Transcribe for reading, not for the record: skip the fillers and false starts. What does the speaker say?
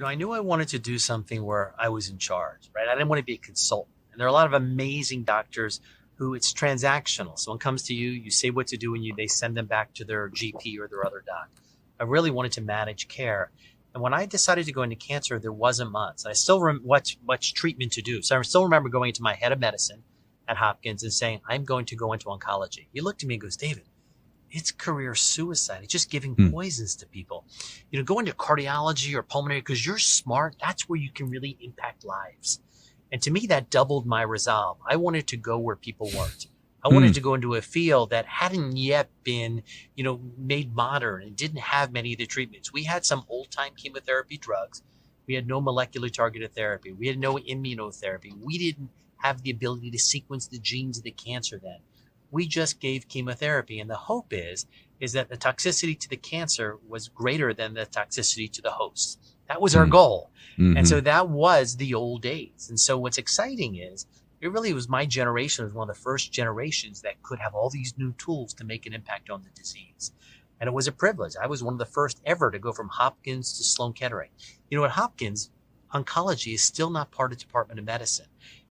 I knew I wanted to do something where I was in charge, right? I didn't want to be a consultant. And there are a lot of amazing doctors who it's transactional. Someone comes to you, you say what to do, and they send them back to their GP or their other doc. I really wanted to manage care. And when I decided to go into cancer, there wasn't much. I still much treatment to do. So I still remember going to my head of medicine at Hopkins and saying, I'm going to go into oncology. He looked at me and goes, David, it's career suicide. It's just giving Hmm. poisons to people. Go into cardiology or pulmonary because you're smart. That's where you can really impact lives. And to me, that doubled my resolve. I wanted to go where people weren't. I Hmm. wanted to go into a field that hadn't yet been, made modern and didn't have many of the treatments. We had some old time chemotherapy drugs. We had no molecular targeted therapy. We had no immunotherapy. We didn't have the ability to sequence the genes of the cancer then. We just gave chemotherapy. And the hope is that the toxicity to the cancer was greater than the toxicity to the host. That was our Hmm. goal. And Mm-hmm. so that was the old days. And so what's exciting is it really was my generation was one of the first generations that could have all these new tools to make an impact on the disease. And it was a privilege. I was one of the first ever to go from Hopkins to Sloan Kettering. At Hopkins, oncology is still not part of the Department of Medicine.